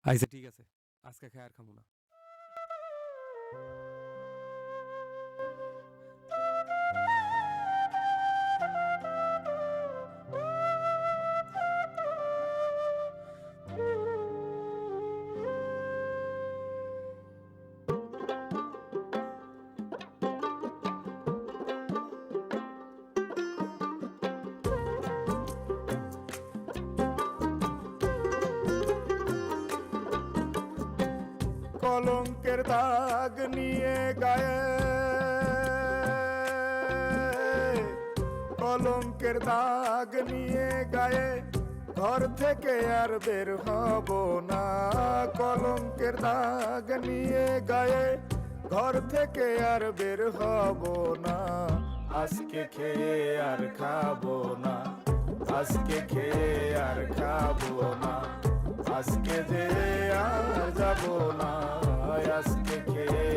আচ্ছা ঠিক আছে, আজকে খাই আর খাবো না। কলঙ্কের দাগ নিয়ে গায়ে, কলঙ্কের দাগ নিয়ে গায়ে ঘর থেকে আর বের হব না। কলঙ্কের দাগ নিয়ে গায়ে ঘর থেকে আর বের হব না। আজকে খেয়ে আর খাবো না, আজকে খেয়ে আর খাবো না, আজকে যে আর যাবো না, আজকে খেয়ে